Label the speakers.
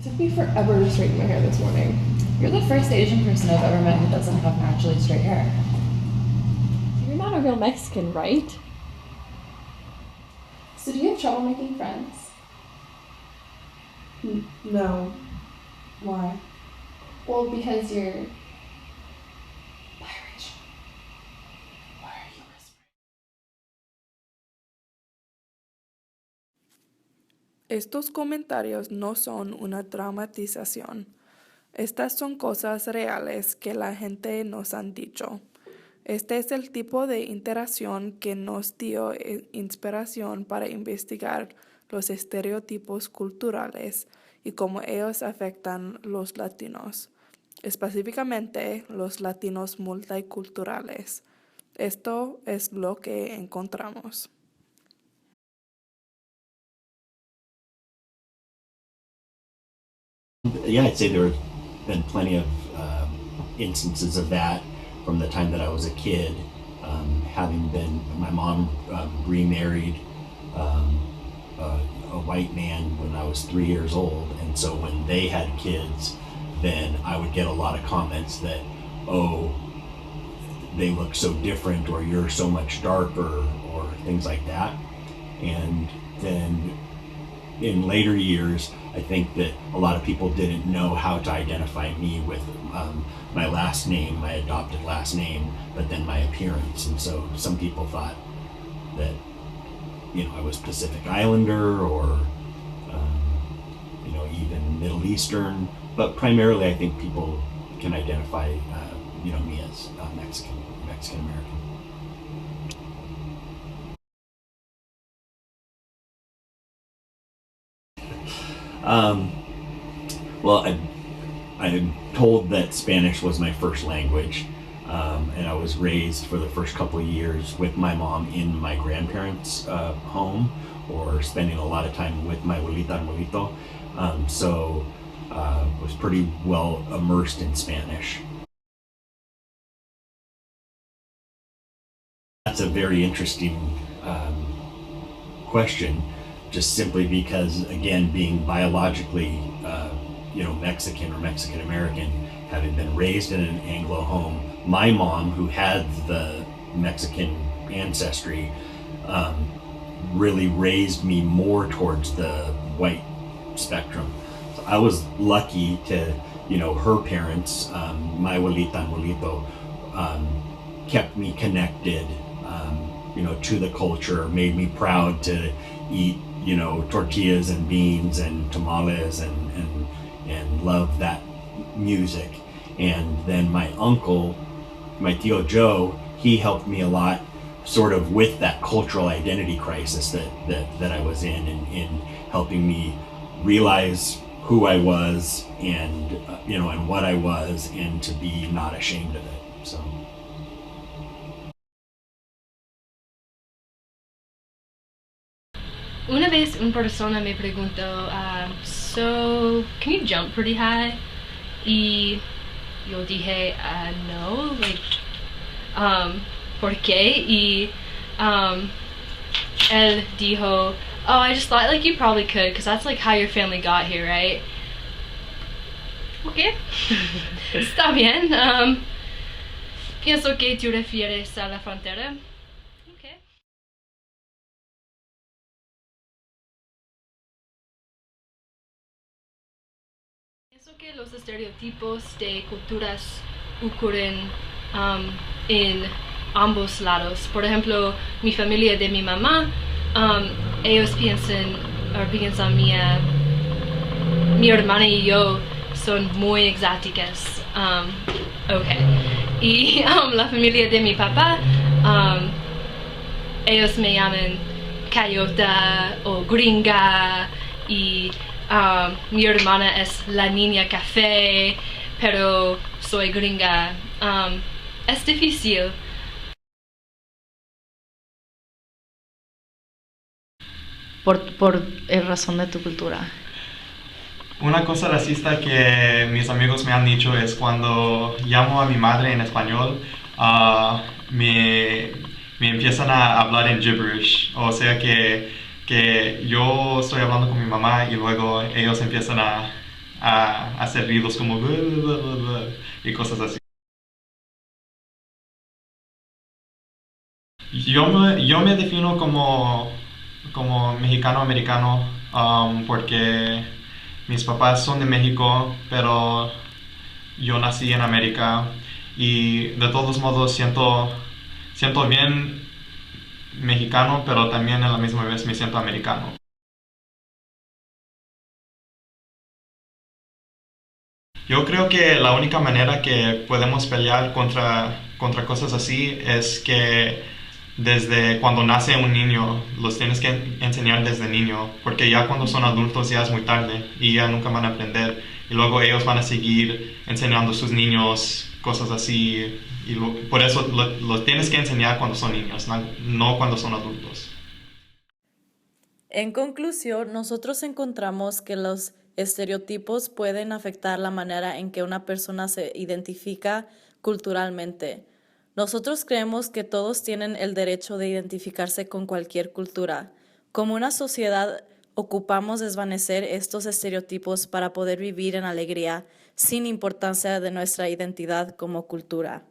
Speaker 1: It took me forever to straighten my hair this morning.
Speaker 2: You're the first Asian person I've ever met who doesn't have naturally straight hair.
Speaker 1: You're not a real Mexican, right? So do you have trouble making friends?
Speaker 3: No. Why?
Speaker 1: Well, because you're biracial. Why are you whispering?
Speaker 4: Estos comentarios no son una dramatización. Estas son cosas reales que la gente nos han dicho. Este es el tipo de interacción que nos dio inspiración para investigar los estereotipos culturales y cómo ellos afectan los latinos, específicamente los latinos multiculturales. Esto es lo que encontramos.
Speaker 5: Yeah, I'd say there have been plenty of instances of that from the time that I was a kid, having been, my mom remarried a white man when I was 3 years old, and so when they had kids, then I would get a lot of comments that, oh, they look so different, or you're so much darker, or things like that. And then in later years, I think that a lot of people didn't know how to identify me with my last name, my adopted last name, but then my appearance. And so some people thought that, you know, I was Pacific Islander or, you know, even Middle Eastern. But primarily, I think people can identify, you know, me as Mexican American. Well, I'm told that Spanish was my first language, and I was raised for the first couple of years with my mom in my grandparents' home, or spending a lot of time with my abuelita and abuelito. So was pretty well immersed in Spanish. That's a very interesting question, just simply because, again, being biologically, you know, Mexican or Mexican American, having been raised in an Anglo home, my mom, who had the Mexican ancestry, really raised me more towards the white spectrum. So I was lucky to, you know, her parents, my abuelita and abuelito, kept me connected, you know, to the culture, made me proud to eat, you know, tortillas and beans and tamales and love that music. And then my uncle, my Tio Joe, he helped me a lot sort of with that cultural identity crisis that I was in helping me realize who I was and, you know, and what I was, and to be not ashamed of it, so.
Speaker 6: Una vez una persona me preguntó, so, can you jump pretty high? Y yo dije, no, like, ¿por qué? Y él dijo, oh, I just thought like you probably could, because that's like how your family got here, right? Okay, está bien. Pienso que tú refieres a la frontera. Okay. Pienso que los estereotipos de culturas ocurren en ambos lados. Por ejemplo, mi familia de mi mamá, ellos piensan mi hermana y yo son muy exóticas. Okay. Y la familia de mi papá, ellos me llaman Cayota o Gringa, y mi hermana es la niña café, pero soy gringa. Es difícil.
Speaker 2: Por razón de tu cultura.
Speaker 7: Una cosa racista que mis amigos me han dicho es cuando llamo a mi madre en español, me empiezan a hablar en gibberish. O sea que yo estoy hablando con mi mamá y luego ellos empiezan a a hacer ruidos como "blah, blah, blah, blah", y cosas así. Yo me defino como mexicano-americano porque mis papás son de México, pero yo nací en América y de todos modos siento bien mexicano, pero también a la misma vez me siento americano. Yo creo que la única manera que podemos pelear contra cosas así es que desde cuando nace un niño, los tienes que enseñar desde niño, porque ya cuando son adultos ya es muy tarde y ya nunca van a aprender. Y luego ellos van a seguir enseñando a sus niños cosas así. Y por eso lo tienes que enseñar cuando son niños, no cuando son adultos.
Speaker 8: En conclusión, nosotros encontramos que los estereotipos pueden afectar la manera en que una persona se identifica culturalmente. Nosotros creemos que todos tienen el derecho de identificarse con cualquier cultura. Como una sociedad, ocupamos desvanecer estos estereotipos para poder vivir en alegría, sin importancia de nuestra identidad como cultura.